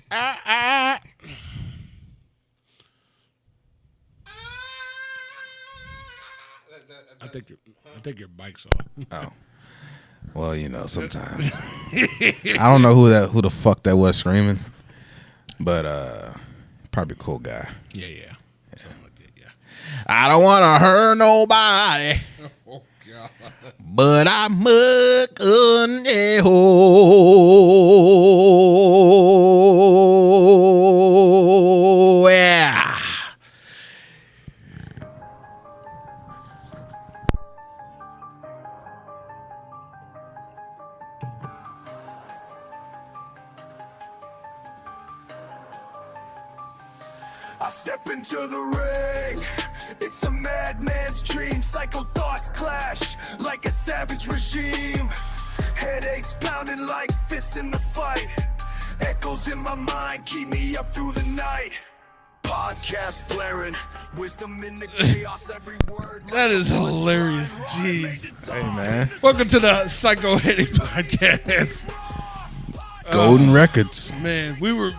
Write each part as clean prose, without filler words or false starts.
I think your bike's off. Oh. Well, you know, sometimes. I don't know who the fuck that was screaming. But probably a cool guy. Yeah. Something like that, yeah. I don't want to hurt nobody. Oh God. But I must yeah. I step into the ring. It's a madman's dream. Psycho thoughts clash like a savage regime. Headaches pounding like fists in the fight. Echoes in my mind keep me up through the night. Podcast blaring, wisdom in the chaos, every word. That is hilarious. Jeez. Hey, man. Welcome to the Psycho Headache Podcast. Golden Records. Man, we were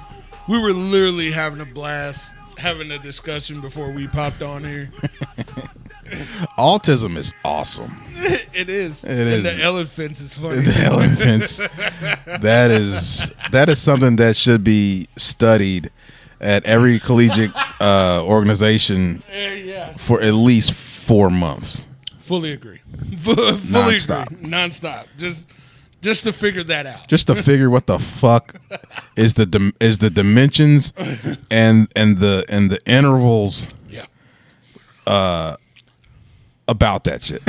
literally having a blast, having a discussion before we popped on here. Autism is awesome. It is. It is. And the elephants is funny. The elephants. that is something that should be studied at every collegiate organization for at least 4 months. Fully agree. Fully Non-stop. agree. Non-stop. Just to figure that out. Just to figure what the fuck is the dimensions and the intervals. Yeah. About that shit.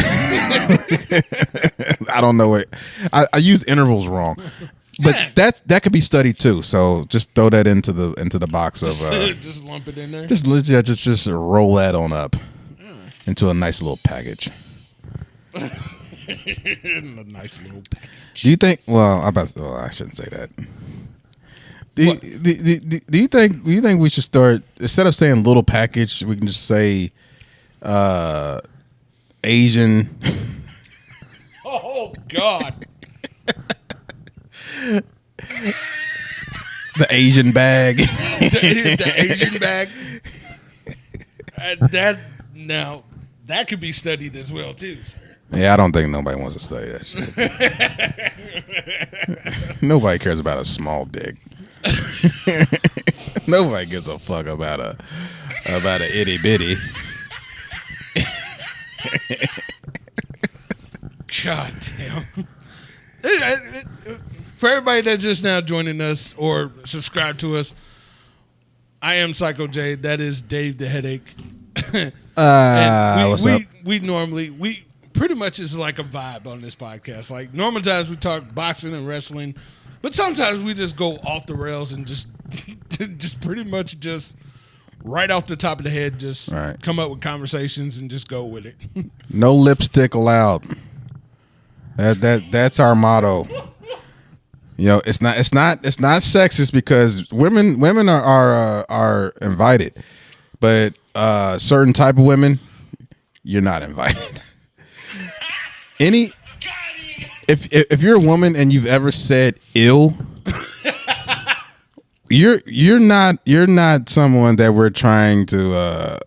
I don't know it. I use intervals wrong. But that could be studied too. So just throw that into the box of just lump it in there. just roll that on up into a nice little package. A nice little package. Do you think? Well, I shouldn't say that. Do you think we should start, instead of saying little package, we can just say Asian? Oh God. The Asian bag. the Asian bag. That could be studied as well too, sir. Yeah, I don't think nobody wants to study that shit. Nobody cares about a small dick. Nobody gives a fuck about a itty bitty. God damn. For everybody that's just now joining us or subscribe to us, I am Psycho Jay. That is Dave the Headache. What's up? We pretty much is like a vibe on this podcast. Like normal times we talk boxing and wrestling, but sometimes we just go off the rails and just pretty much just right off the top of the head, just come up with conversations and just go with it. No lipstick allowed. That's our motto. You know, it's not sexist because women are invited, but certain type of women, you're not invited. If you're a woman and you've ever said ill, you're not someone that we're trying to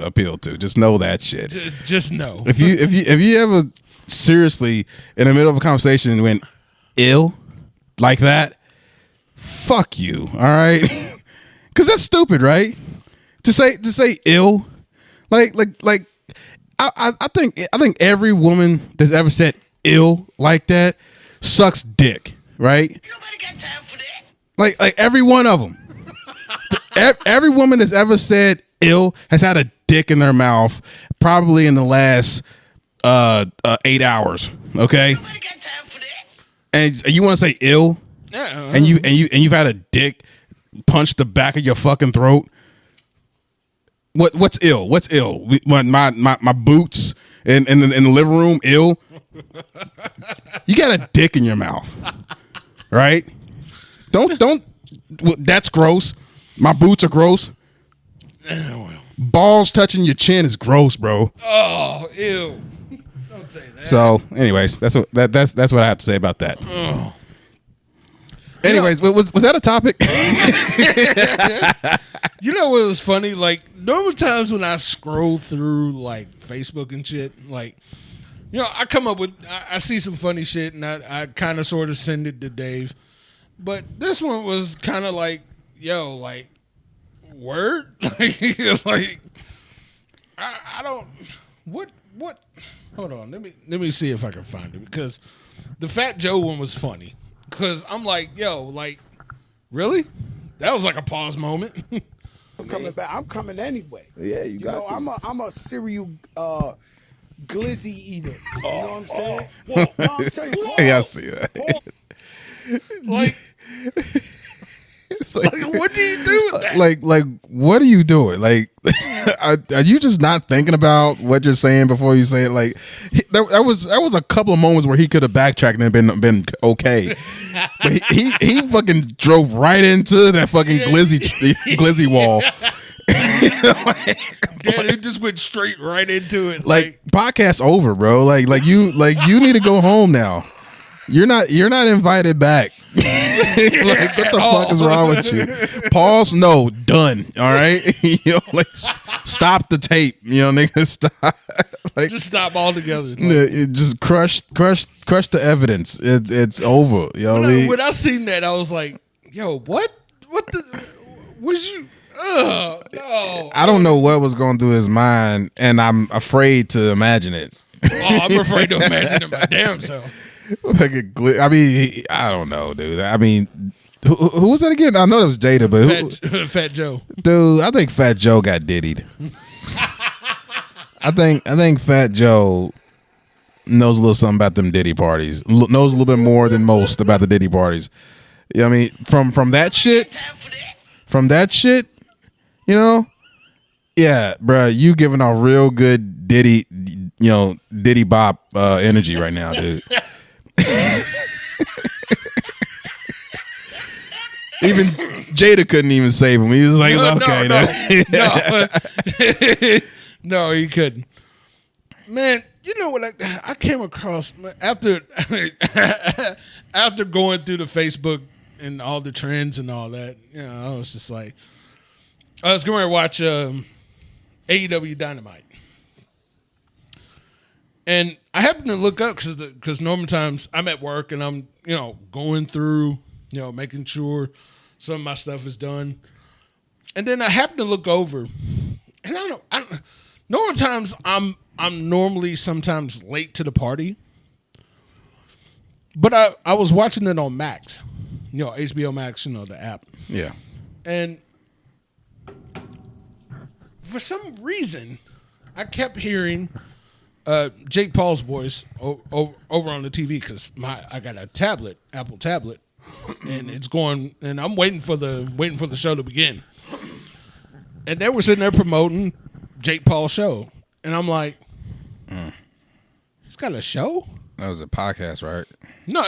appeal to. Just know that shit. Just know. If you ever seriously in the middle of a conversation went ill like that, fuck you. All right, because that's stupid, right? To say ill, like I think every woman that's ever said ill like that sucks dick, right? Nobody got time for that. Like every one of them. Every woman that's ever said ill has had a dick in their mouth, probably in the last 8 hours. Okay. Nobody got time for that. And you want to say ill, and you've had a dick punch the back of your fucking throat. What's ill? What's ill? My boots in the living room. Ill. You got a dick in your mouth, right? Don't. That's gross. My boots are gross. Balls touching your chin is gross, bro. Oh, ew. Don't say that. So, anyways, that's what I have to say about that. Oh. Anyways, was that a topic? You know what was funny? Like, normal times when I scroll through, like, Facebook and shit, like, you know, I come up with, I see some funny shit, and I kind of sort of send it to Dave. But this one was kind of like, yo, like, word? Like, I don't, what, hold on, let me see if I can find it, because the Fat Joe one was funny. Because I'm like, yo, like, really? That was like a pause moment. I'm coming back. I'm coming anyway. Yeah, you got to. I'm a cereal glizzy eater. You know what I'm saying? No, I'm telling you. Yeah, I see that. Like, It's like, what do you do with that? Like, what are you doing? Like, are you just not thinking about what you're saying before you say it? Like, there was a couple of moments where he could have backtracked and been okay, but he fucking drove right into that fucking glizzy wall. Yeah, it just went straight right into it. Like, podcast over, bro. Like you need to go home now. You're not invited back. Like, what the fuck is wrong with you? Pause. No, done. All right. You know, like, stop the tape. You know, nigga, stop. Like, just stop altogether. Like, it just crush the evidence. It's over. You know, when I seen that, I was like, yo, what the was you? No. I don't know what was going through his mind, and I'm afraid to imagine it. Oh, I'm afraid to imagine it my damn self. Like I mean, I don't know, dude. I mean, who was that again? I know that was Jada, but Fat Joe. Dude, I think Fat Joe got diddied. I think Fat Joe knows a little something about them Diddy parties. Knows a little bit more than most about the Diddy parties. You know what I mean? From that shit, you know? Yeah, bro, you giving off real good Diddy, you know, Diddy Bop energy right now, dude. Even Jada couldn't even save him. He was like, No, he couldn't. Man, you know what I came across after going through the Facebook and all the trends and all that. You know, I was just like, I was going to watch AEW Dynamite. And I happened to look up because normal times I'm at work and I'm, you know, going through, you know, making sure some of my stuff is done. And then I happened to look over, and I don't normal times I'm normally sometimes late to the party. But I was watching it on Max, you know, HBO Max, you know, the app. Yeah. And for some reason, I kept hearing Jake Paul's voice over on the TV because I got a tablet, Apple tablet, and it's going, and I'm waiting for the show to begin. And they were sitting there promoting Jake Paul's show, and I'm like, he's got a show? That was a podcast, right? No,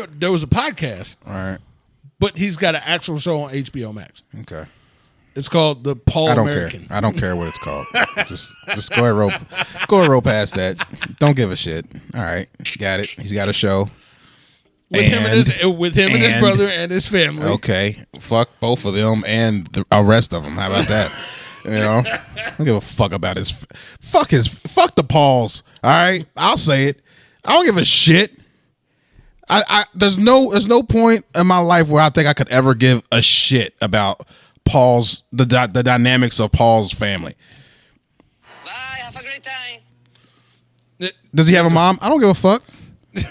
there was a podcast. All right. But he's got an actual show on HBO Max. Okay. It's called The Paul American. I don't care what it's called. just go ahead, roll past that. Don't give a shit. All right, got it. He's got a show with him and his brother and his family. Okay, fuck both of them and the rest of them. How about that? You know, I don't give a fuck about fuck the Pauls. All right, I'll say it. I don't give a shit. There's no point in my life where I think I could ever give a shit about Paul's the dynamics of Paul's family. Bye, have a great time. Does he have a mom? I don't give a fuck.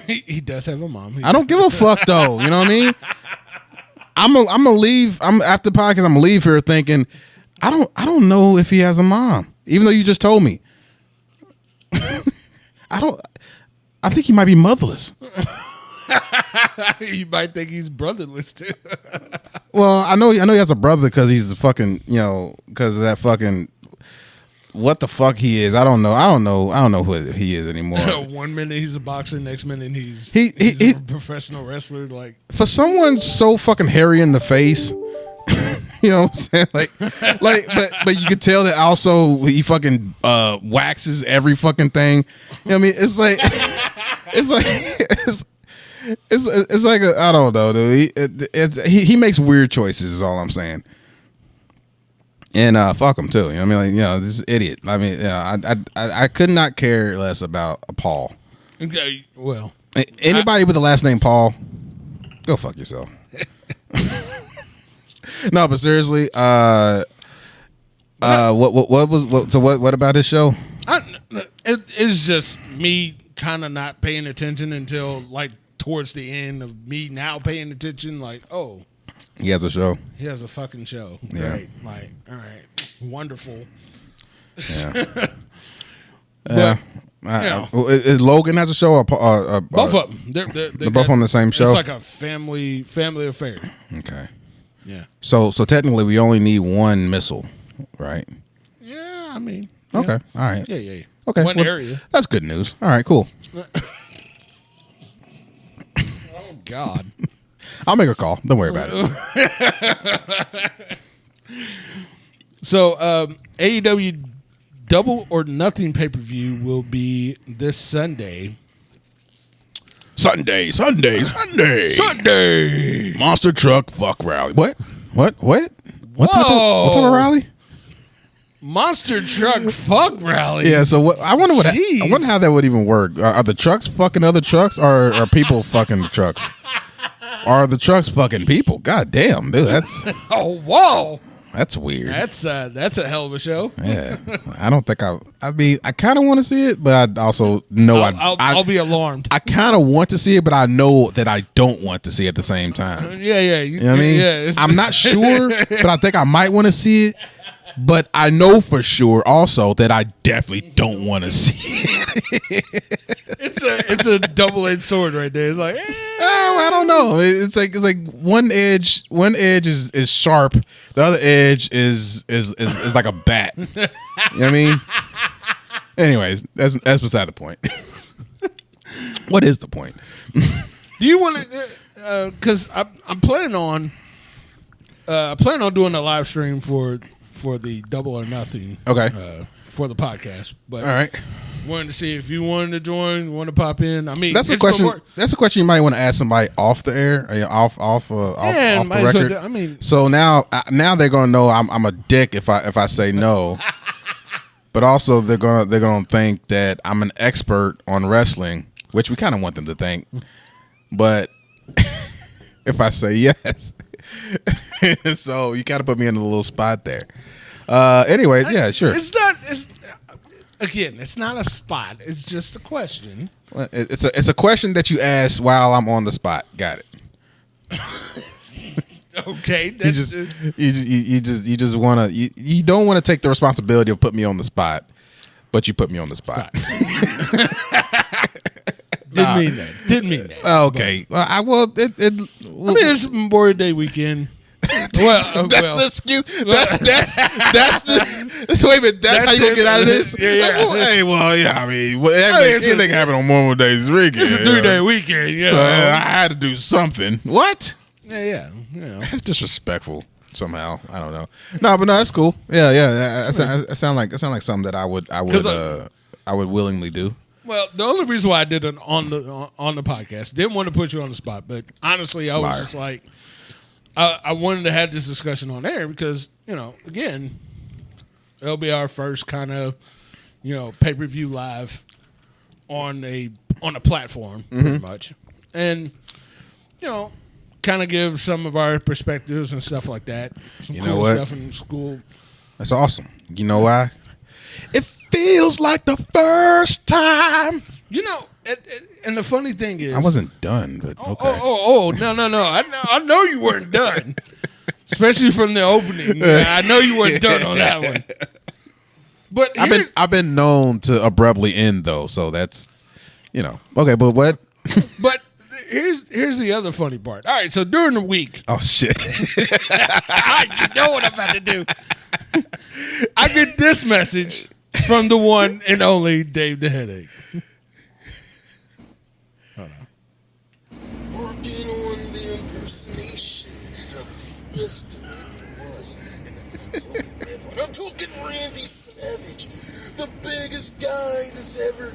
He does have a mom. I don't give a fuck though. You know what I mean? I'm gonna leave. After the podcast. I'm gonna leave here thinking I don't know if he has a mom, even though you just told me. I think he might be motherless. You might think he's brotherless too. Well, I know he has a brother because he's a fucking, you know, because of that fucking what the fuck he is. I don't know who he is anymore. 1 minute he's a boxer, next minute he's a professional wrestler. Like, for someone so fucking hairy in the face, you know what I'm saying? But you could tell that also he fucking waxes every fucking thing. You know what I mean? It's like It's like I don't know, dude. He makes weird choices. Is all I'm saying. And fuck him too. You know what I mean? Like, this idiot. I mean, I could not care less about Paul. Okay, well, anybody with the last name Paul, go fuck yourself. No, but seriously, what about this show? It's just me kind of not paying attention until like towards the end of me now paying attention. Like, oh, he has a show. He has a fucking show. Yeah. Right. Like, all right, wonderful. Yeah. But, Logan has a show. Or both of them. They're both on the same show. It's like a family affair. Okay. Yeah. So technically, we only need one missile, right? Yeah. I mean. Okay. Yeah. All right. Yeah. Okay. One area. That's good news. All right. Cool. Oh God. I'll make a call. Don't worry about it. So, AEW Double or Nothing pay-per-view will be this Sunday. Sunday. Monster truck fuck rally. What type of rally? Monster truck fuck rally. Yeah. So what? I wonder how that would even work. Are the trucks fucking other trucks, or are people fucking the trucks? Are the trucks fucking people? God damn, dude. That's Oh, whoa. That's weird. That's a hell of a show. Yeah. I don't think I mean, I kind of want to see it, but I also know I'll be alarmed. I kind of want to see it, but I know that I don't want to see it at the same time. Yeah. You know what I mean? Yeah, I'm not sure, but I think I might want to see it. But I know for sure also that I definitely don't want to see it. It's a double-edged sword right there. It's like, I don't know. It's like one edge is sharp, the other edge is like a bat. You know what I mean? Anyways, that's beside the point. What is the point? Do you want to? Because I'm planning on doing a live stream for the Double or Nothing. Okay. For the podcast, but all right. Wanted to see if you wanted to join, want to pop in. I mean, that's a question. That's a question you might want to ask somebody off the air, off the record. I mean, so now they're gonna know I'm a dick if I say no, but also they're gonna think that I'm an expert on wrestling, which we kind of want them to think. But if I say yes, so you got to put me in a little spot there. Anyways, yeah, sure. It's not a spot. It's just a question. Well, it's a question that you ask while I'm on the spot. Got it. Okay. You just want to you don't want to take the responsibility of putting me on the spot, but you put me on the spot. Didn't mean that. Okay. I mean, it's Memorial Day weekend. That's the excuse. That's the wait a minute. That's how you gonna get out of this? Yeah. Hey, well, yeah. I mean, anything happen on Memorial Day's weekend. It's a 3-day weekend. Yeah, so I had to do something. What? Yeah. You know, that's disrespectful somehow. I don't know. No, but no, that's cool. Yeah. It sound like something that I would willingly do. Well, the only reason why I did it on the podcast, didn't want to put you on the spot, but honestly, I was just like, I wanted to have this discussion on air because, again, it'll be our first kind of, pay-per-view live on a platform, pretty much, and kind of give some of our perspectives and stuff like that. Some cool what? Stuff in school. That's awesome. You know why? It feels like the first time. And the funny thing is, I wasn't done, but okay. No. I know you weren't done, especially from the opening. I know you weren't done on that one. But I've been known to abruptly end though, so that's okay. But what? But here's the other funny part. All right, so during the week, oh shit, you know what I'm about to do. I get this message from the one and only Dave the Headache. Working on the impersonation of the best ever was. I'm talking Randy Savage, the biggest guy that's ever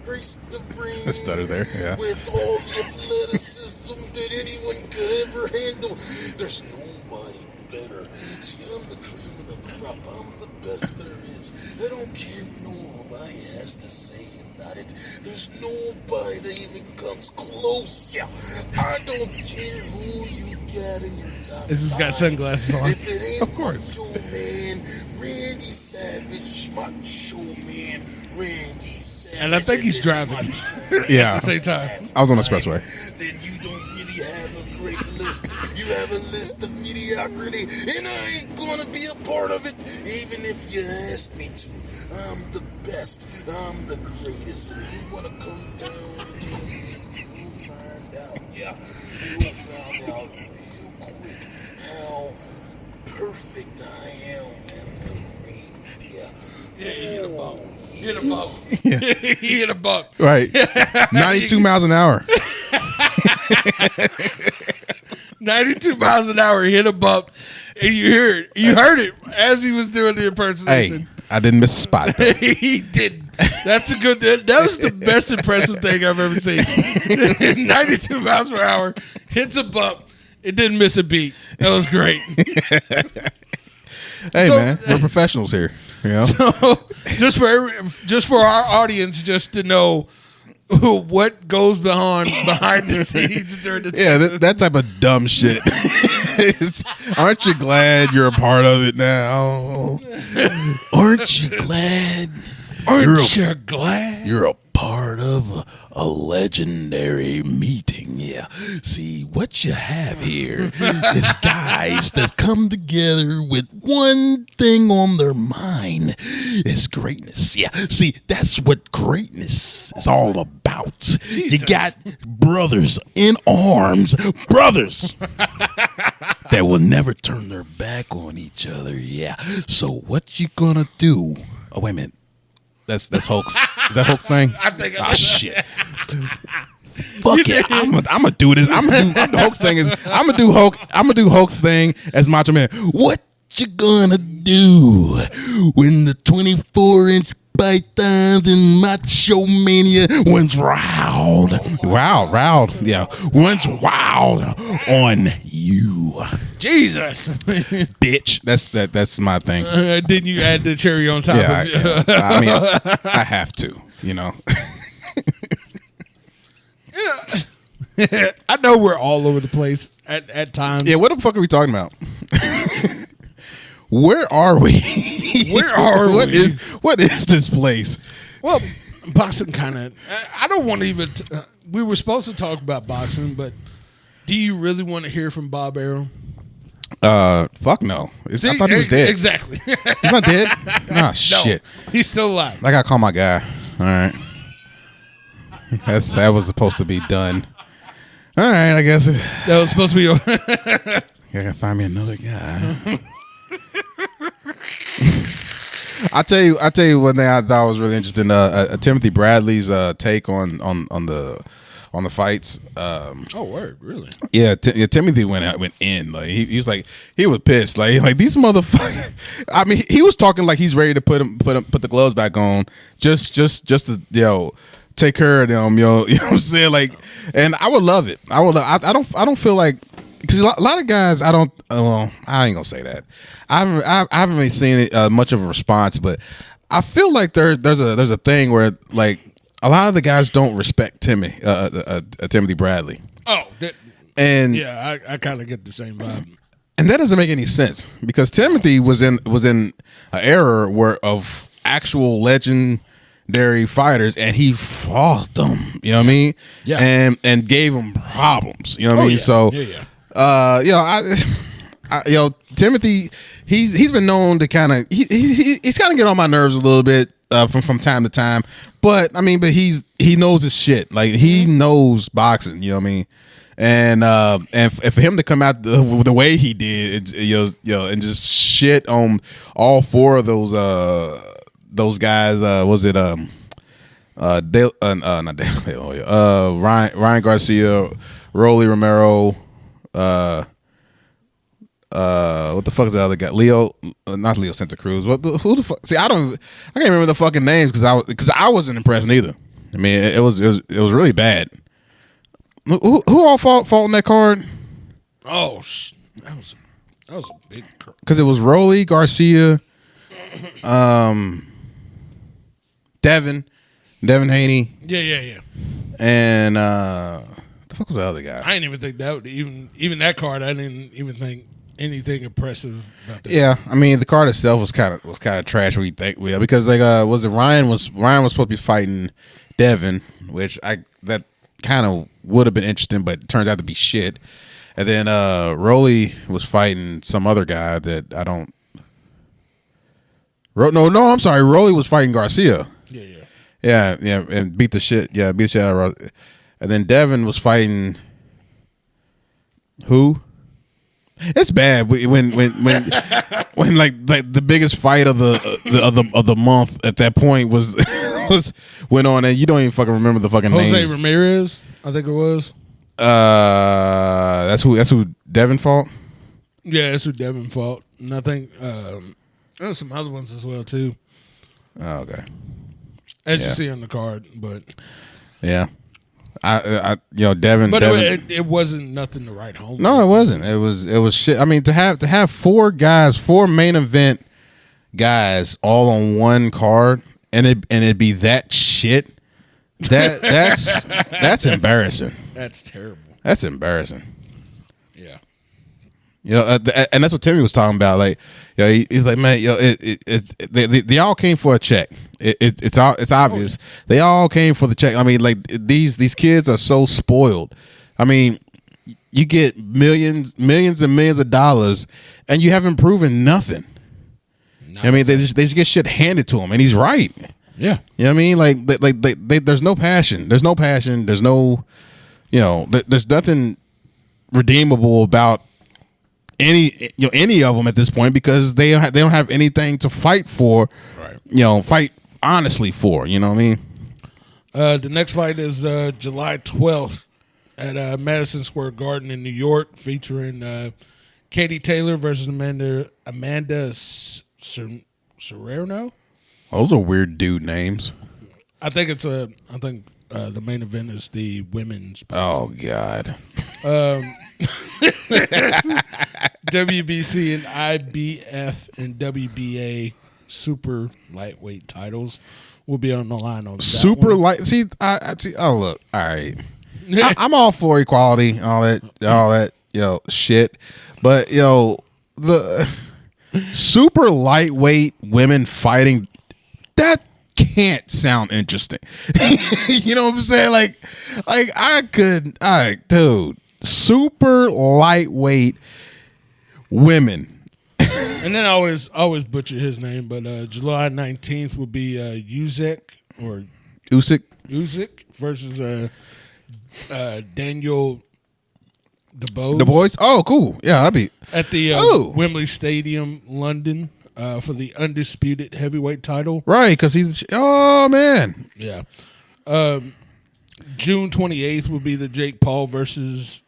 graced the ring. The stutter there, yeah. With all the ever handle. There's nobody better. See, I'm the cream of the crop. I'm the best there is. I don't care what nobody has to say about it. There's nobody that even comes close. Yeah, I don't care who you got in your top This has got sunglasses on. If it ain't Of course. Macho Man, Randy Savage, Macho Man, Randy Savage. And I think he's driving. Yeah. At the same time. I was on the expressway. Then you don't really have a great list. You have a list of mediocrity, and I ain't gonna be a part of it, even if you ask me to. I'm the best. I'm the greatest. And you wanna come down and tell me, you'll find out. Yeah, you'll find out real quick how perfect I am in the ring. Yeah. Yeah, he hit a bump. He hit a bump. He hit a bump. Right. 92 miles an hour. 92 miles an hour. He hit a bump. And you hear it. You heard it as he was doing the Hey, impersonation. I didn't miss a spot, though. He did. That's a good. That was the best impressive thing I've ever seen. 92 miles per hour, hits a bump. It didn't miss a beat. That was great. Hey, So- man, we're professionals here. You know? So, just for our audience, just to know what goes behind the scenes during the Yeah, that type of dumb shit. Aren't you glad you're a part of it now? Aren't you glad? Aren't you glad? You're a part of a legendary meeting. Yeah. See, what you have here is guys that come together with one thing on their mind. It's greatness. Yeah. See, that's what greatness is all about. You got brothers in arms, brothers that will never turn their back on each other. Yeah. So what you gonna do? Oh, wait a minute. That's Hulk's. Is that Hulk's thing? I think. Oh shit! Fuck it! I'm gonna do this. I'm gonna do Hulk's thing. I'm gonna do Hulk. I'm gonna do Hulk's thing as Macho Man. What you gonna do when the 24-inch pythons in Macho Mania one's wild, yeah, one's wild on you, Jesus. bitch? That's my thing. Didn't you add the cherry on top Yeah, of it? I mean, I have to, you know. I know we're all over the place at times. Yeah, what the fuck are we talking about? Where are we? Where are What we? what is this place? Well, boxing kind of. I don't want to even. We were supposed to talk about boxing, but do you really want to hear from Bob Arum? Fuck no. I thought he was dead. Exactly. He's not dead? Oh, shit. He's still alive. I gotta call my guy. All right. That was supposed to be done. All right, I guess. That was supposed to be. I gotta find me another guy. I tell you one thing I thought was really interesting. Timothy Bradley's take on the fights. Oh, word, really? Yeah, Timothy went in. Like he was like he was pissed. Like these motherfuckers. I mean, he was talking like he's ready to put the gloves back on, just to take care of them. You know what I'm saying? Like, and I would love it. I don't feel like. Because a lot of guys, I ain't gonna say that. I haven't really seen it, much of a response, but I feel like there's a thing where like a lot of the guys don't respect Timothy Bradley. Oh, And yeah, I kind of get the same vibe. and that doesn't make any sense because Timothy was in an era of actual legendary fighters, and he fought them. You know what I mean? Yeah. And gave them problems. You know what I mean? Yeah. So. Yeah. Timothy, he's been known to kind of he's kind of get on my nerves a little bit from time to time, but he knows his shit. Like he knows boxing. You know what I mean? And for him to come out the way he did, and just shit on all four of those guys. Was it not Dale, Ryan Garcia, Rolly Romero. What the fuck is the other guy? Not Leo Santa Cruz. Who the fuck? See, I can't remember the fucking names because I wasn't impressed neither. I mean, it was really bad. Who all fought in that card? Oh, that was a big. Because it was Rolly, Garcia, Devin Haney, Yeah. and the fuck was the other guy? I didn't even think that would even that card. I didn't even think anything impressive about that. Yeah, I mean the card itself was kind of trash. We think because like was it Ryan was supposed to be fighting Devin, which that kind of would have been interesting, but it turns out to be shit. And then Rolly was fighting some other guy that I don't. No, I'm sorry. Rolly was fighting Garcia. Yeah, and beat the shit. Yeah, beat the shit out of Rolly. And then Devin was fighting who? It's bad when like the biggest fight of the month at that point was went on, and you don't even fucking remember the fucking names. Jose Ramirez, I think it was. That's who Devin fought. Yeah, that's who Devin fought, and I think there was some other ones as well too. Oh, okay. As you see on the card, but yeah, I Devin. But Devin, it wasn't nothing to write home. No, it wasn't. It was shit. I mean, to have four main event guys all on one card, and it'd be that shit. That's embarrassing. That's terrible. That's embarrassing. Yeah. And that's what Timmy was talking about. Like, he's like, man, they all came for a check. It's obvious. They all came for the check. I mean, like these kids are so spoiled. I mean, you get millions and millions of dollars, and you haven't proven nothing. I mean, they just get shit handed to them, and he's right. Yeah. You know what I mean? Like there's no passion. There's no passion. There's no, there's nothing redeemable about any of them at this point because they don't have anything to fight for. Right. Fight honestly for. You know what I mean? The next fight is July 12th at Madison Square Garden in New York, featuring Katie Taylor versus Amanda Serrano. Those are weird dude names. I think the main event is the women's. Oh God. WBC and IBF and WBA super lightweight titles will be on the line on super that one. light. See, I see. Oh look, all right. I'm all for equality, all that, shit. But the super lightweight women fighting, that can't sound interesting. You know what I'm saying? Like dude, super lightweight women. And then I always butcher his name, but July 19th will be Usyk versus Daniel Dubois. Oh, cool. Yeah, I'd be at the Wembley Stadium, London, for the undisputed heavyweight title. Right, because he's man. Yeah. June 28th will be the Jake Paul versus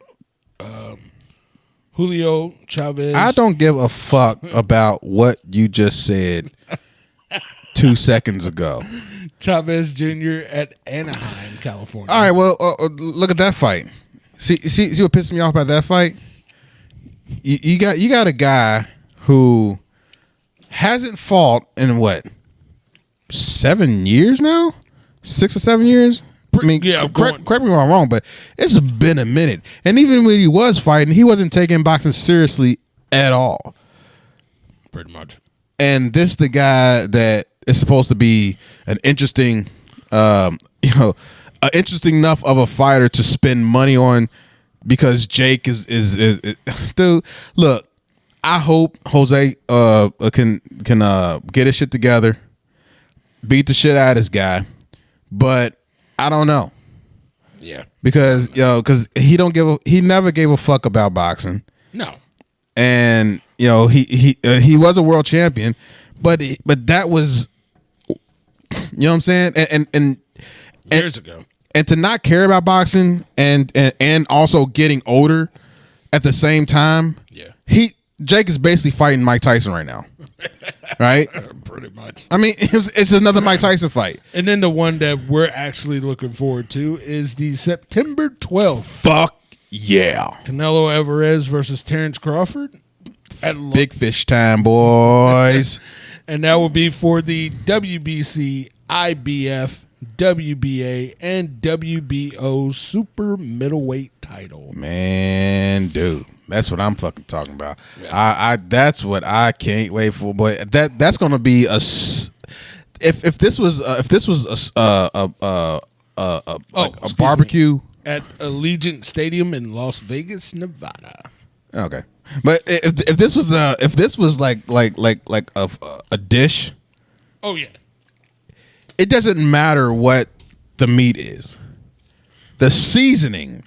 Julio Chavez. I don't give a fuck about what you just said 2 seconds ago. Chavez Jr. at Anaheim, California. All right, well, look at that fight. See what pisses me off about that fight? You got a guy who hasn't fought in what 7 years now, 6 or 7 years. I mean, correct me if I'm wrong, but it's been a minute. And even when he was fighting, he wasn't taking boxing seriously at all. Pretty much. And this the guy that is supposed to be an interesting, interesting enough of a fighter to spend money on because Jake is dude. Look, I hope Jose can get his shit together, beat the shit out of this guy, but I don't know. Yeah, because he never gave a fuck about boxing. No, and he was a world champion, but that was, you know what I'm saying, and years ago. And to not care about boxing and also getting older at the same time. Yeah. Jake is basically fighting Mike Tyson right now. Right? Pretty much. I mean, it's another Mike Tyson fight. And then the one that we're actually looking forward to is the September 12th. Fuck Yeah. Canelo Alvarez versus Terrence Crawford. Big fish time, boys. And that will be for the WBC, IBF, WBA, and WBO super middleweight title. Man, dude, that's what I'm fucking talking about. Yeah. I that's what I can't wait for. But that's gonna be if this was a barbecue at Allegiant Stadium in Las Vegas, Nevada. Okay, but if this was like a dish, oh yeah, it doesn't matter what the meat is. The seasoning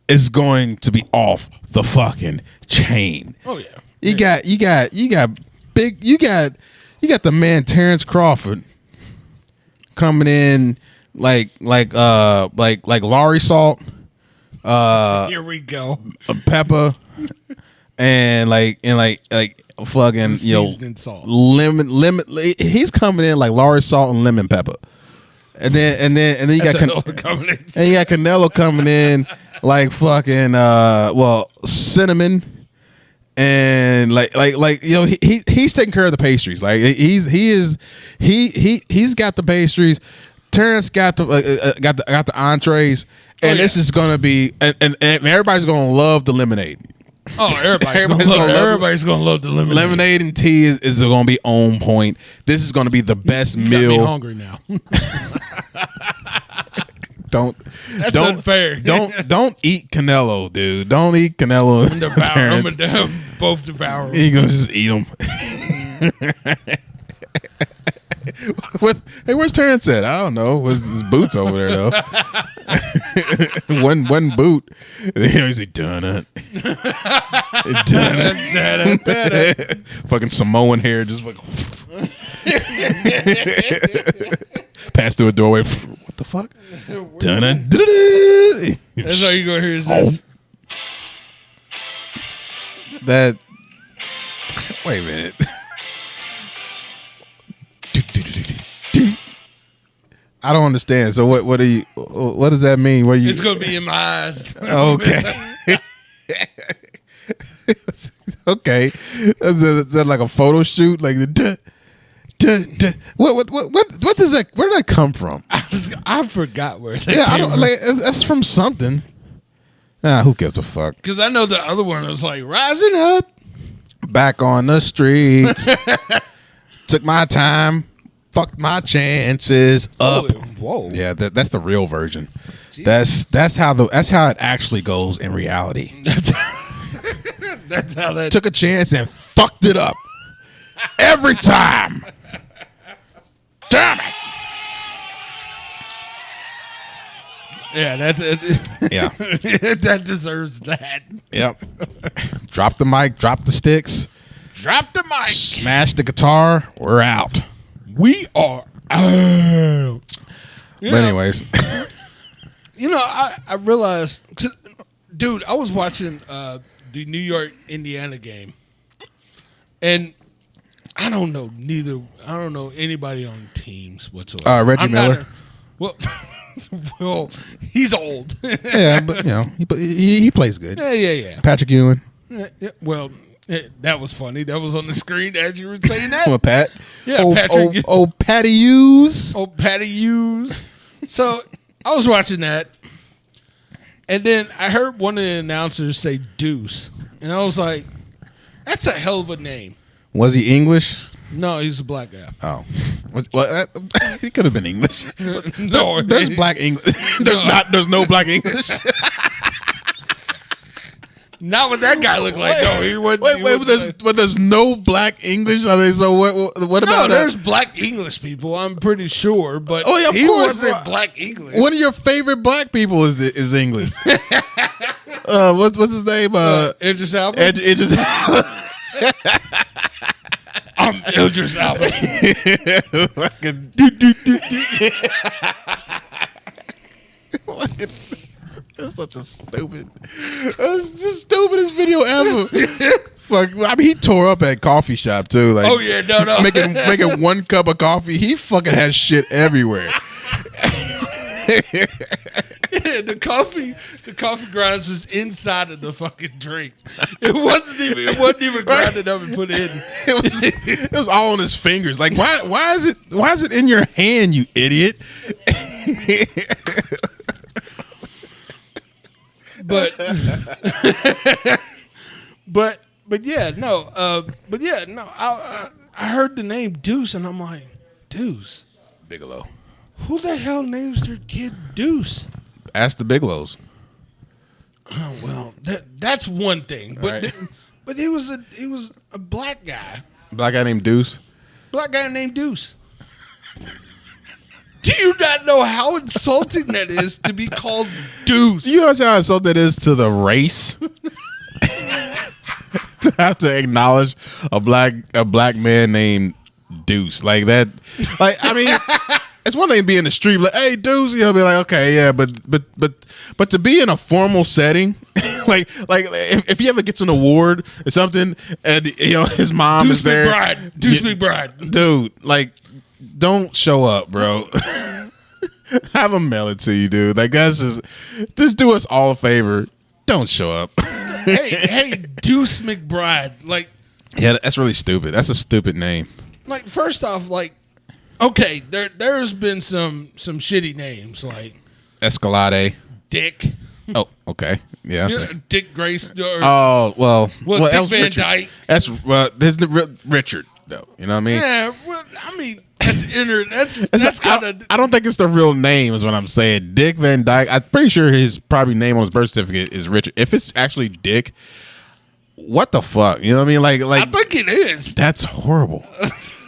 is going to be off the fucking chain. Oh yeah, you got the man Terrence Crawford coming in like Laurie Salt. Here we go. Pepper and like fucking seasoned salt. Lemon. He's coming in like Laurie Salt and lemon pepper, and then you got Canelo coming in like fucking cinnamon and like he's taking care of the pastries. Like he's got the pastries. Terrence got the entrees. And this is gonna be, and everybody's gonna love the lemonade. Oh, everybody's gonna love the lemonade. Lemonade and tea is gonna be on point. This is gonna be the best meal. Got me hungry now. That's unfair. Don't eat Canelo, dude. Don't eat Canelo. I'm gonna both devour. You gonna just eat them. Hey, where's Terrence at? I don't know. Was his boots over there though? one boot. He's like, done it. Fucking Samoan hair, just like pass through a doorway. What the fuck? Done it. That's all you gonna hear is this. That. Wait a minute. I don't understand. So what does that mean? What are you? It's gonna be in my eyes. Okay. Okay. Is that like a photo shoot? Like the what does that? Where did that come from? I forgot where. I don't like. That's from something. Who gives a fuck? Because I know the other one was like rising up, back on the streets. Took my time. Fucked my chances up. Whoa. Yeah, that's the real version. Jeez. That's how it actually goes in reality. That's how that took a chance and fucked it up every time. Damn it. Yeah, that deserves that. Yep. Drop the mic, drop the sticks. Drop the mic. Smash the guitar. We're out. We are out. But anyways. I realized, dude, I was watching the New York, Indiana game. And I don't know anybody on teams whatsoever. Reggie Miller. Well, he's old. Yeah, but he plays good. Yeah. Patrick Ewing. Yeah, well, that was funny. That was on the screen as you were saying that. Well, Pat. Yeah, Patrick. Patty Hughes. Patty Hughes. So I was watching that, and then I heard one of the announcers say Deuce, and I was like, "That's a hell of a name." Was he English? No, he's a black guy. Oh, he could have been English. No, there's black English. There's no black English. Not what that guy looked like. No, he wasn't. But there's no black English. I mean, so what about that? There's black English people. I'm pretty sure, but of he course, wasn't black English. One of your favorite black people is English. What's his name? Idris Elba. Idris Elba. I'm Idris Elba. That's such a stupid. That's the stupidest video ever. Fuck. I mean, he tore up at coffee shop too. Like, oh yeah, no. making one cup of coffee. He fucking has shit everywhere. the coffee grinds was inside of the fucking drink. It wasn't even grinded up and put in. It was all on his fingers. Like why is it in your hand, you idiot? But yeah, no. I heard the name Deuce, and I'm like, Deuce. Bigelow. Who the hell names their kid Deuce? Ask the Bigelows. Oh, well, that's one thing, but Right. but he was a black guy. Black guy named Deuce. Black guy named Deuce. Do you not know how insulting that is to be called Deuce? You know how insulting that is to the race? To have to acknowledge a black man named Deuce. Like that. Like, I mean, it's one thing to be in the street, like, hey, Deuce, you'll be like, okay, yeah, but to be in a formal setting, like if he ever gets an award or something, and his mom Deuce is there, McBride. Deuce McBride. Dude, like, don't show up, bro. Have him mail it to you, dude. Like, that's just do us all a favor. Don't show up. hey, Deuce McBride. Like, yeah, that's really stupid. That's a stupid name. like first off, like, okay, there's been some shitty names like Escalade. Dick. Oh, okay. Yeah. Dick Grace. Or, Oh, well. Dick that was Van Richard. Dyke. That's his Richard, though. You know what I mean? Yeah, well, I mean, that's kind of. I don't think it's the real name, is what I'm saying. Dick Van Dyke. I'm pretty sure his probably name on his birth certificate is Richard. If it's actually Dick, what the fuck? You know what I mean? Like I think it is. that's horrible.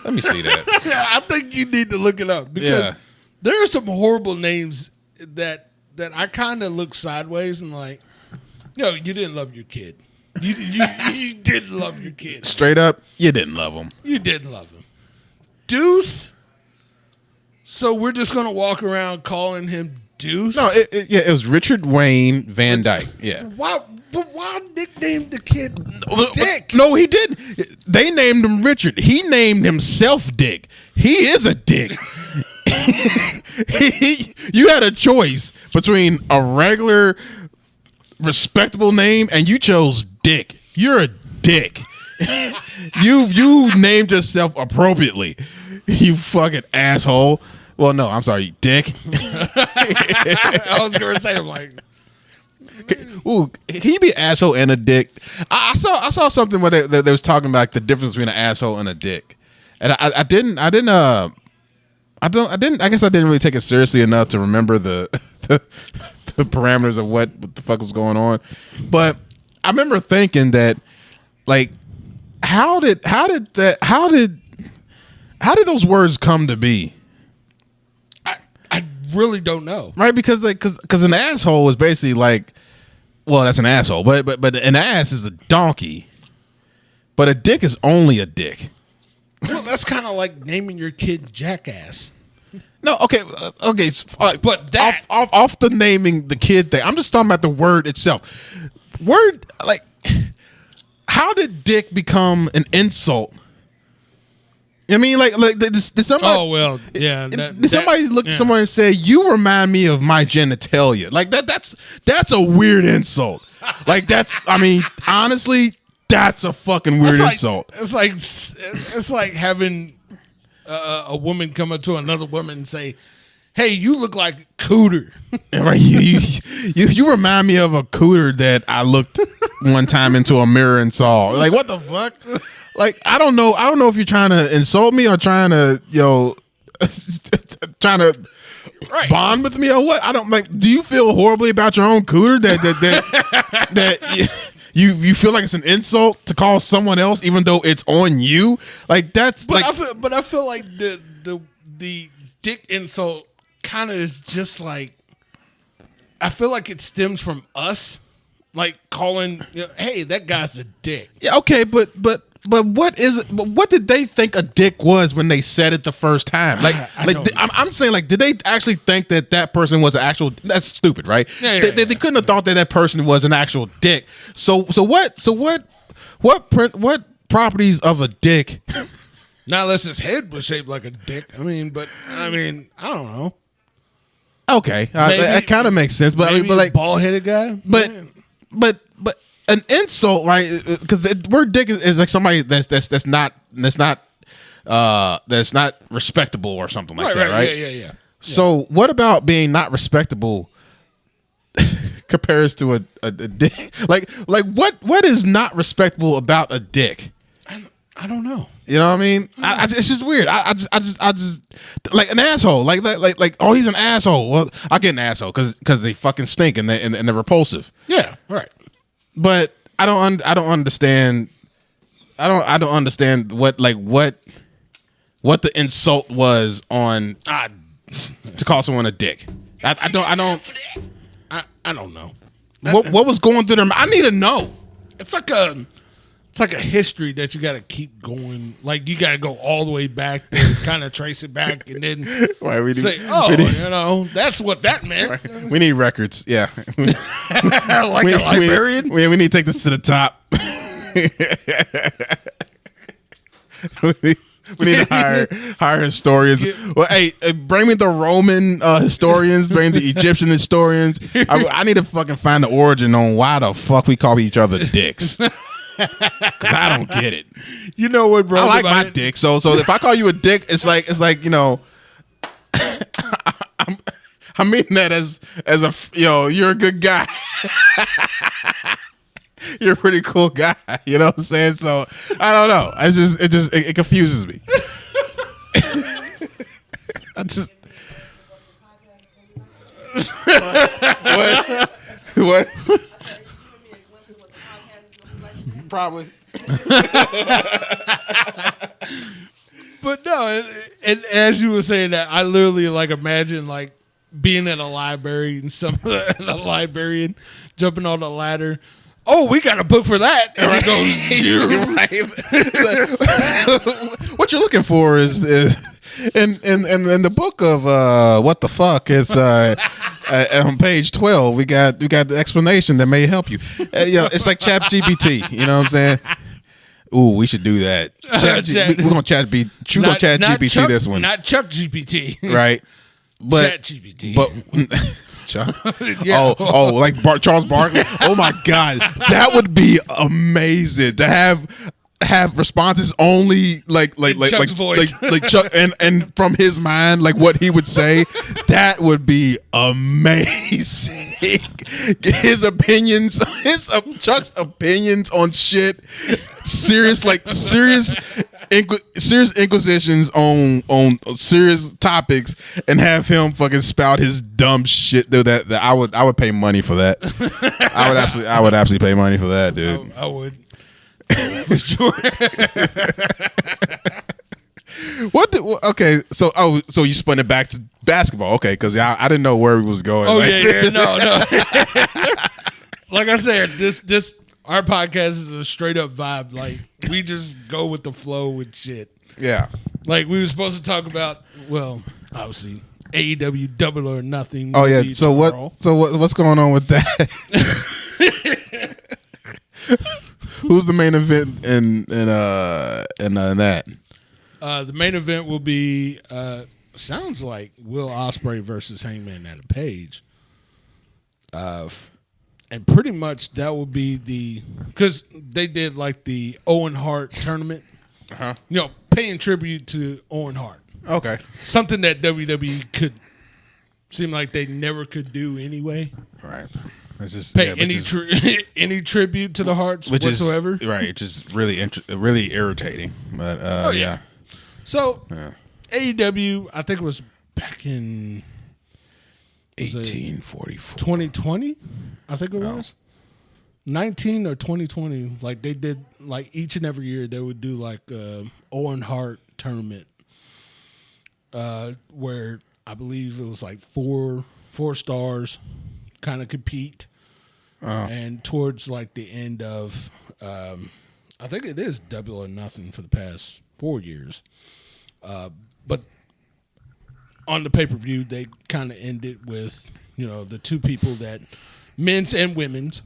Let me see that. Yeah, I think you need to look it up because there are some horrible names that I kind of look sideways and like, you didn't love your kid. You didn't love your kid. Straight up, you didn't love him. You didn't love him. Deuce. So we're just gonna walk around calling him Deuce? No, it was Richard Wayne Van Dyke. Yeah. Why nicknamed the kid Dick? No, he didn't. They named him Richard. He named himself Dick. He is a dick. You had a choice between a regular, respectable name, and you chose Dick. You're a dick. You named yourself appropriately. You fucking asshole. Well, no, I'm sorry, dick. I was gonna say, I'm like, Ooh, can you be an asshole and a dick? I saw something where they was talking about the difference between an asshole and a dick, and I guess I didn't really take it seriously enough to remember the parameters of what the fuck was going on. But I remember thinking that, like, how did those words come to be? I really don't know. Right, because an asshole is basically like, well, that's an asshole, but an ass is a donkey, but a dick is only a dick. Well, that's kind of like naming your kid Jackass. No, okay. But that off the naming the kid thing, I'm just talking about the word itself. Word, like, how did dick become an insult? I mean, like did somebody? Oh well, yeah. Did somebody look at someone and say, "You remind me of my genitalia"? Like that's a weird insult. Like I mean, honestly, that's a fucking weird insult. It's like having a woman come up to another woman and say, "Hey, you look like Cooter." Right? You remind me of a cooter that I looked one time into a mirror and saw. Like, what the fuck? Like, I don't know if you're trying to insult me or trying to bond with me or what. I don't like. Do you feel horribly about your own cooter that you feel like it's an insult to call someone else even though it's on you? Like, that's but like. I feel like the dick insult kind of is just like, I feel like it stems from us, like calling, hey, that guy's a dick. Yeah, okay, but what is it? But what did they think a dick was when they said it the first time? Like, I'm saying, like, did they actually think that person was an actual? That's stupid, right? Yeah, they couldn't have thought that person was an actual dick. So what properties of a dick? Not unless his head was shaped like a dick. I mean, I don't know. Okay, that kind of makes sense. But I mean, but like bald headed guy. But an insult, right? Because the word dick is like somebody that's not respectable or something like that, right? Yeah. So what about being not respectable compares to a dick? Like what is not respectable about a dick? I don't know. You know what I mean? It's just weird. I just like an asshole. Like oh, he's an asshole. Well, I get an asshole because they fucking stink and they're repulsive. Yeah, right. But I don't understand. I don't understand what the insult was on to call someone a dick. I don't know. What was going through them? I need to know. It's like a history that you got to keep going. Like you got to go all the way back and kind of trace it back, and then say, that's what that meant. We need records. Yeah, like a librarian. We need to take this to the top. We need to hire historians. Well, hey, bring me the Roman historians. Bring the Egyptian historians. I need to fucking find the origin on why the fuck we call each other dicks. Cause I don't get it. You know what, bro? I like my dick. So if I call you a dick, it's like you know. I mean that as a you're a good guy. You're a pretty cool guy. You know what I'm saying? So I don't know. It confuses me. What? Probably. But no, and as you were saying that, I literally like imagine like being in a library and a librarian jumping on the ladder. Oh, we got a book for that. And it goes zero. Right. What you're looking for is in the book of what the fuck is on page 12. We got the explanation that may help you. It's like Chat GPT. You know what I'm saying? Ooh, we should do that. We're gonna chat GPT this one, not Chuck GPT, right? But Chat GPT, but. Chuck? Yeah. Oh, like Charles Barkley. Oh my God, that would be amazing to have responses only like Chuck and from his mind, like what he would say. That would be amazing. His opinions, Chuck's opinions on shit. Serious inquisitions on serious topics, and have him fucking spout his dumb shit, dude. That I would pay money for that. I would absolutely pay money for that, dude. I would. For sure. Okay, so you spun it back to basketball, okay? Because I didn't know where he was going. Oh yeah, no. Like I said, this our podcast is a straight up vibe. Like we just go with the flow with shit. Yeah. Like we were supposed to talk about, well, obviously AEW Double or Nothing. Oh yeah. So what's going on with that? Who's the main event in that? The main event will be sounds like Will Ospreay versus Hangman Adam Page. And pretty much that will be because they did like the Owen Hart tournament. Uh-huh. Paying tribute to Owen Hart. Okay. Something that WWE could seem like they never could do anyway. Right. It's just pay any tribute to the Harts whatsoever. Right. It's just really irritating. But yeah. So AEW, I think it was back in 1844. 2020, I think it was. 19 or 2020, like they did, like each and every year they would do like Owen Hart tournament, where I believe it was like four stars kind of compete, and towards like the end of, I think it is Double or Nothing for the past 4 years, but on the pay-per-view they kind of ended with the two people that men's and women's.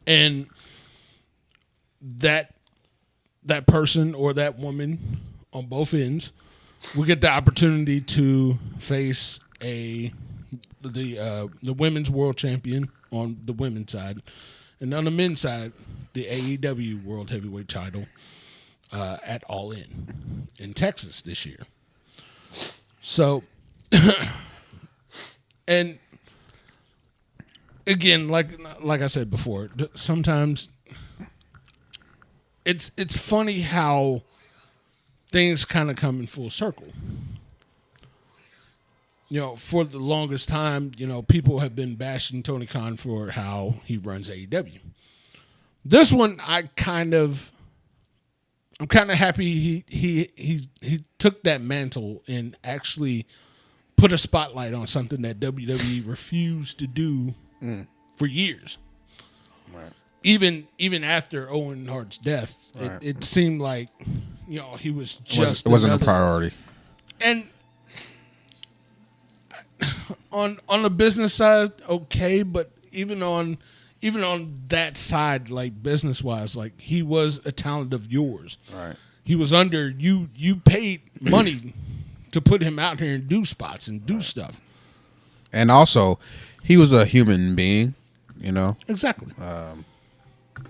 And that person or that woman on both ends will get the opportunity to face the women's world champion on the women's side, and on the men's side, the AEW World Heavyweight title at All in Texas this year. So, and again, like I said before, sometimes it's funny how things kind of come in full circle. You know, for the longest time, you know, people have been bashing Tony Khan for how he runs AEW. This one, I'm kind of happy he took that mantle and actually put a spotlight on something that WWE refused to do for years. Right. Even after Owen Hart's death, Right. it seemed like, you know, he was just It wasn't a priority. And on the business side, okay, but even on that side, like business wise, like he was a talent of yours. Right. He was under you. You paid money to put him out here and do spots and do stuff. And also, he was a human being, you know. Exactly.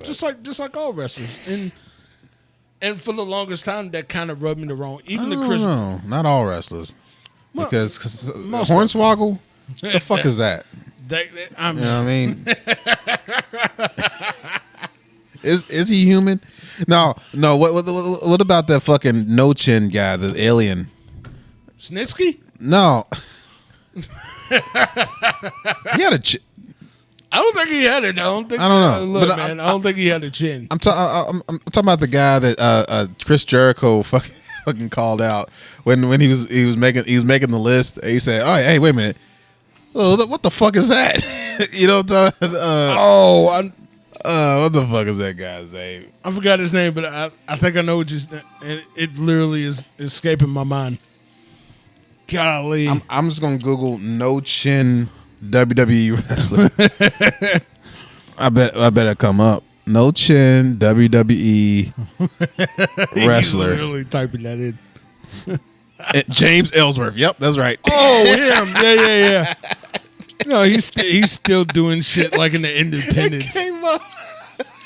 Just like all wrestlers, and for the longest time, that kind of rubbed me the wrong. Even the Chris. No, not all wrestlers. Well, Because most Hornswoggle, the fuck is that? I mean, You know what I mean? Is he human? No. What about that fucking no chin guy, the alien? Snitsky? No. He had a chin. I don't think he had it. I don't know. Look, But man, I don't think he had a chin. I'm talking about the guy that Chris Jericho fucking called out when he was making the list. He said, "Oh, hey, wait a minute. Oh, what the fuck is that?" You know what I'm talking? What the fuck is that guy's name? I forgot his name, but I think I know what it literally is escaping my mind. Golly. I'm just gonna Google no chin WWE wrestler. I bet it'll come up. No chin WWE wrestler. He's literally typing that in. James Ellsworth. Yep, that's right. Oh, him. Yeah. No, he's still doing shit like in the independents. Came up.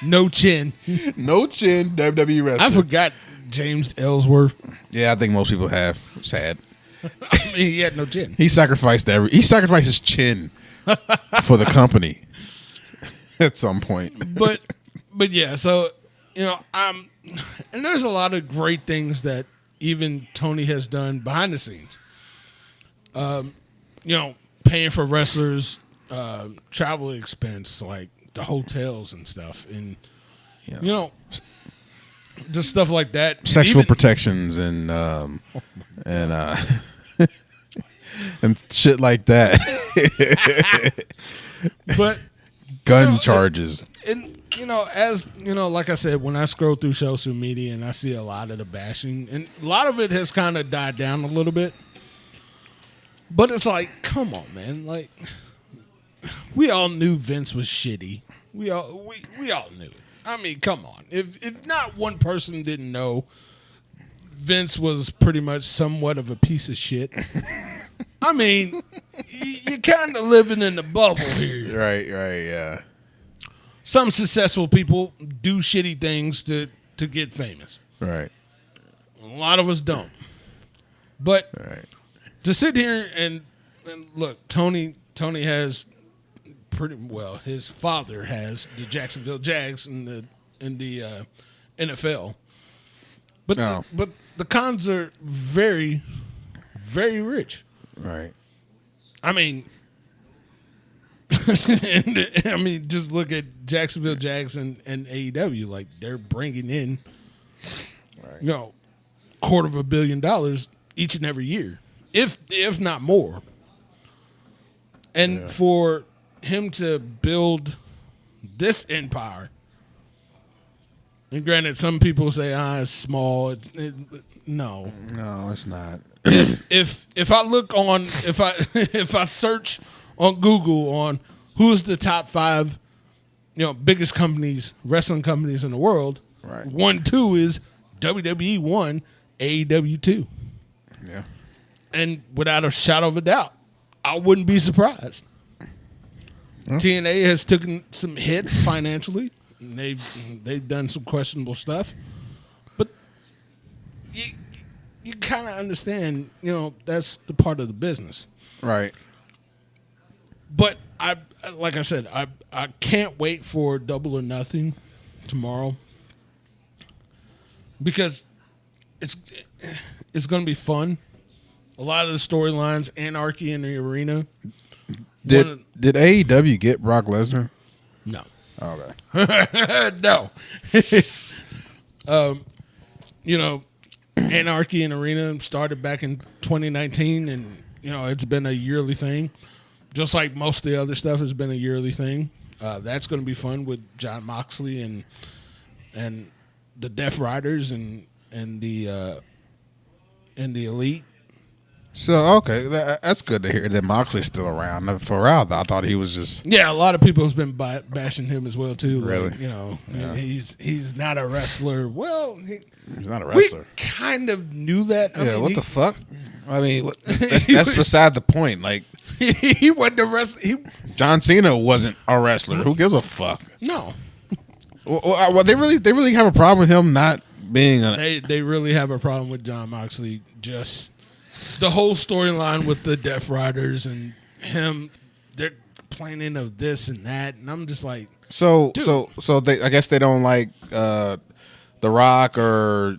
No chin. No chin WWE wrestler. I forgot James Ellsworth. Yeah, I think most people have. Sad. I mean, he had no chin. He sacrificed his chin for the company at some point. But yeah, so you know, and there's a lot of great things that even Tony has done behind the scenes. You know, paying for wrestlers' travel expense, like the hotels and stuff, and you know, just stuff like that. Sexual protections and and shit like that. But gun charges. And you know, as you know, like I said, when I scroll through social media and I see a lot of the bashing, and a lot of it has kind of died down a little bit. But it's like, come on, man! Like, we all knew Vince was shitty. We all knew it. I mean, come on. If not one person didn't know, Vince was pretty much somewhat of a piece of shit. I mean, you're kind of living in the bubble here. Right, yeah. Some successful people do shitty things to get famous. Right. A lot of us don't. But Right. to sit here and look, Tony has pretty well. His father has the Jacksonville Jags in the NFL. But No. but the Khans are very, very rich. Right. I mean, just look at Jacksonville Jags and AEW. Like, they're bringing in, Right. you know, $250 million each and every year, if not more. And for him to build this empire, and granted, some people say, it's small. No, it's not. if I look on if I search on Google on who's the top 5, you know, biggest wrestling companies in the world, Right. 1, 2 is WWE 1, AEW 2, Yeah. and without a shadow of a doubt, I wouldn't be surprised. TNA has taken some hits financially. And they've done some questionable stuff, but you kind of understand, that's the part of the business, Right. But like I said, I can't wait for Double or Nothing tomorrow because it's going to be fun. A lot of the storylines, Anarchy in the Arena. Did AEW get Brock Lesnar? No. Okay. No. Anarchy in Arena started back in 2019, and it's been a yearly thing. Just like most of the other stuff has been a yearly thing. That's going to be fun with John Moxley and the Death Riders and the Elite. So okay, that's good to hear that Moxley's still around. For a while, I thought he was just Yeah, a lot of people has been bashing him as well too. Really? Like, he's not a wrestler. Well, he's not a we wrestler. kind of knew that. I Yeah, mean, what the fuck? I mean, that's beside the point. Like he wasn't a wrestler. John Cena wasn't a wrestler. Who gives a fuck? No, Well, they really have a problem with him not being a. they really have a problem with John Moxley. Just the whole storyline with the Death Riders and him. They're complaining of this and that, and I'm just like, So dude. they I guess they don't like The Rock or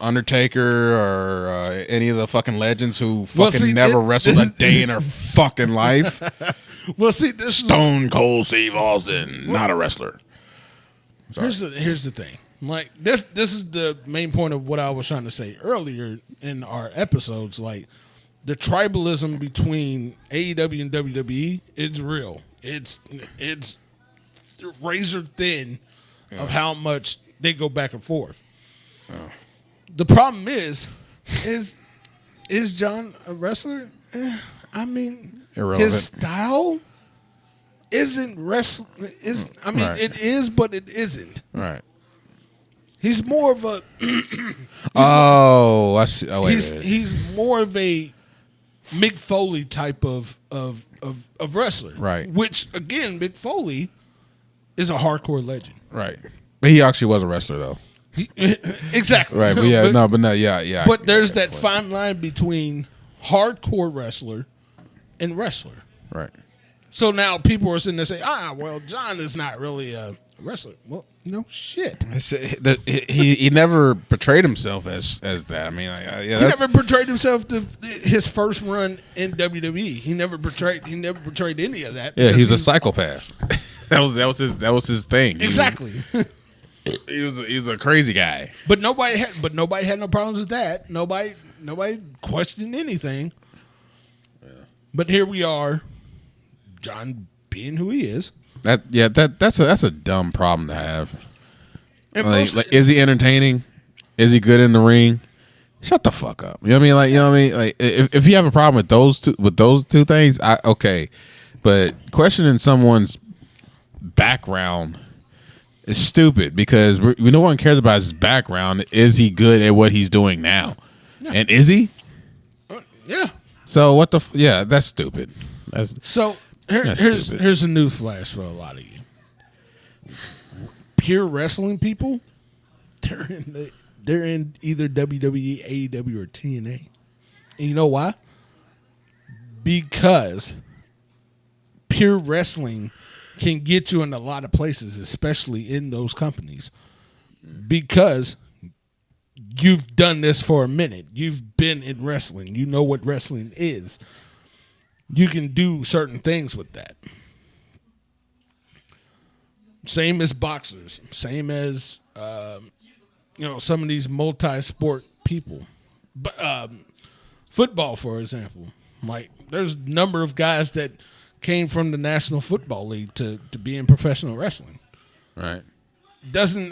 Undertaker or any of the fucking legends who fucking never wrestled a day in their fucking life. Well, see, this Stone Cold Steve Austin, not a wrestler. Here's the thing. Like this is the main point of what I was trying to say earlier in our episodes. Like the tribalism between AEW and WWE is real. It's razor thin of how much they go back and forth. The problem is John a wrestler? I mean, Irrelevant. his style isn't wrestling. Right. It is, but it isn't. Right. He's more of a. I see. Oh, wait. He's more of a Mick Foley type of wrestler, Right. Which again, Mick Foley is a hardcore legend, Right. But he actually was a wrestler, though. Exactly, Right. But yeah, yeah. But there's that fine line between hardcore wrestler and wrestler. Right. So now people are sitting there saying, well, John is not really a wrestler. Well, no shit. He never portrayed himself as that. I mean, He never portrayed himself his first run in WWE. He never portrayed any of that. Yeah, because he's a psychopath. that was his thing. Exactly. He was a crazy guy. But nobody had no problems with that. Nobody questioned anything. Yeah. But here we are, John being who he is. That's a dumb problem to have. And Like, is he entertaining? Is he good in the ring? Shut the fuck up. You know what I mean? Like, you know what I mean? Like, if you have a problem with those two things, okay. But questioning someone's background is stupid because no one cares about his background. Is he good at what he's doing now? Yeah. And is he? Yeah. So what the? Yeah, that's stupid. Here's a news flash for a lot of you. Pure wrestling people, they're in either WWE, AEW, or TNA. And you know why? Because pure wrestling can get you in a lot of places, especially in those companies, because you've done this for a minute. You've been in wrestling. You know what wrestling is. You can do certain things with that. Same as boxers. Same as some of these multi-sport people. But football, for example, like there's a number of guys that came from the National Football League to be in professional wrestling. Right. It doesn't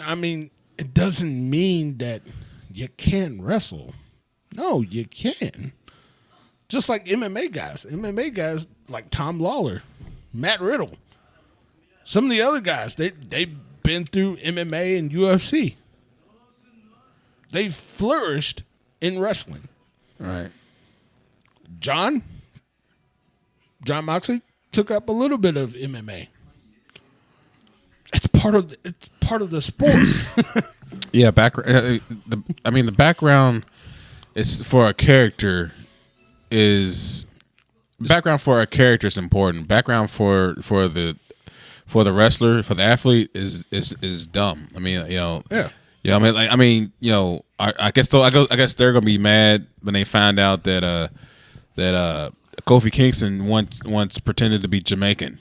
mean that you can't wrestle. No, you can. Just like MMA guys like Tom Lawler, Matt Riddle, some of the other guys, they've been through MMA and UFC. They flourished in wrestling. Right. John, John Moxley took up a little bit of MMA. It's part of the sport. Yeah, background. The background is for a character is background for a character is important. Background for the wrestler, for the athlete is dumb. I mean, Yeah. Yeah, I guess they're gonna be mad when they find out that Kofi Kingston once pretended to be Jamaican.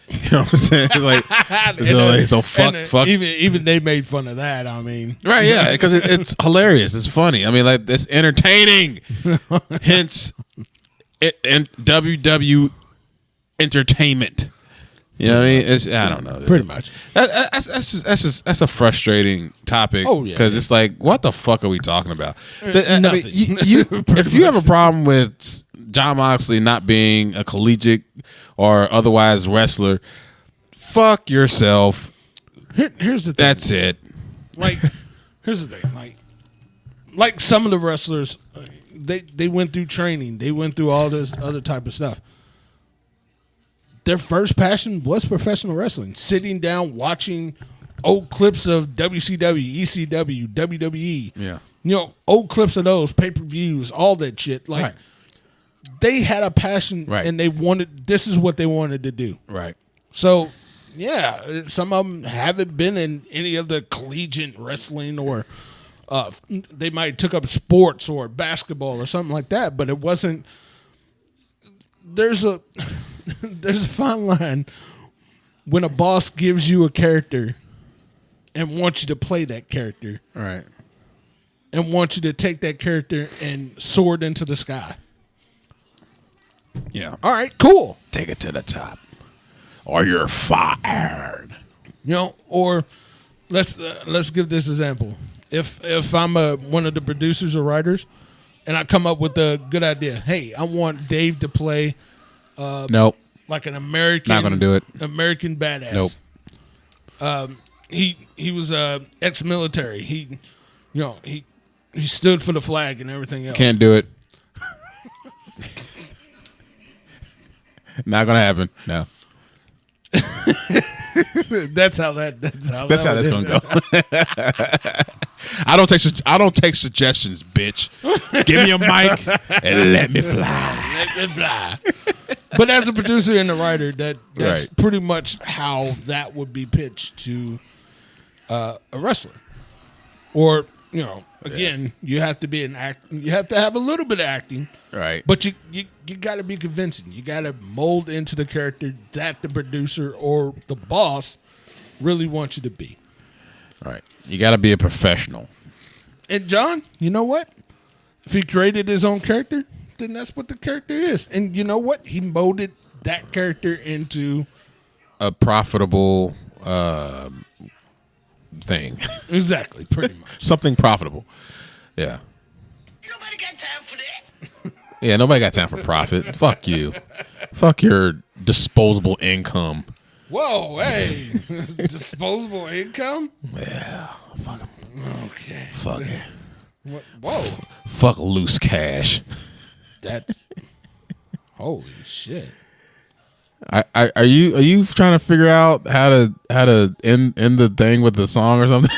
You know what I'm saying? It's like fuck. Even they made fun of that. I mean, Right? Yeah, because it's hilarious. It's funny. I mean, like it's entertaining. Hence, and WW entertainment. You know what I mean? I don't know. pretty much. That's a frustrating topic. Oh, yeah. Because it's like, what the fuck are we talking about? Nothing. If you have a problem with John Moxley not being a collegiate or otherwise wrestler, fuck yourself. Here's the thing. That's it. Like, here's the thing. Like some of the wrestlers, they went through training. They went through all this other type of stuff. Their first passion was professional wrestling. Sitting down, watching old clips of WCW, ECW, WWE. Yeah. Old clips of those, pay-per-views, all that shit. Like, Right. They had a passion, Right. and this is what they wanted to do. Right. So, yeah, some of them haven't been in any of the collegiate wrestling or they might have took up sports or basketball or something like that, but it wasn't. There's a fine line when a boss gives you a character and wants you to play that character Right. and wants you to take that character and soar it into the sky. Yeah. All right, cool. Take it to the top, or you're fired. Or let's give this example. If I'm one of the producers or writers, and I come up with a good idea, hey, I want Dave to play Nope. like an American, Not gonna do it. American badass. Nope. He was ex-military. He stood for the flag and everything else. Can't do it. Not gonna happen. No. That's how that's gonna go. I don't take suggestions, bitch. Give me a mic and let me fly. Let me fly. But as a producer and a writer, that's Right. pretty much how that would be pitched to a wrestler. Or again, you have to be you have to have a little bit of acting. Right. But you got to be convincing. You got to mold into the character that the producer or the boss really wants you to be. Right. You got to be a professional. And John, you know what? If he created his own character, then that's what the character is. And you know what? He molded that character into A profitable thing. exactly, pretty much. Something profitable. Yeah. Nobody got time for that. Yeah, nobody got time for profit. Fuck you. Fuck your disposable income. Whoa, hey, disposable income? Yeah. Fuck 'em. Okay. Fuck it. Whoa, Fuck loose cash. that's holy shit. Are you trying to figure out how to end the thing with the song or something?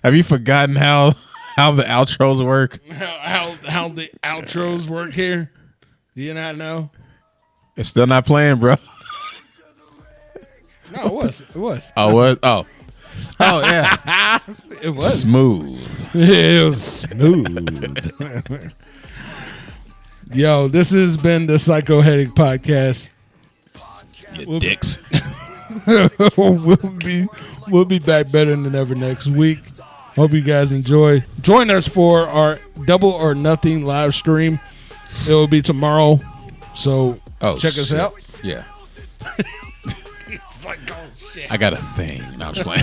have you forgotten how the outros work? How the outros work here? Do you not know? It's still not playing, bro. No, it was. It was. Oh, what? Oh, yeah. It was Smooth. It was smooth. Yo, this has been the Psychohetic Podcast. You dicks. We'll be back better than ever next week. Hope you guys enjoy. Join us for our Double or Nothing live stream. It will be tomorrow. So check us out. Yeah. It's like, oh, shit. I got a thing. No, I'm just playing.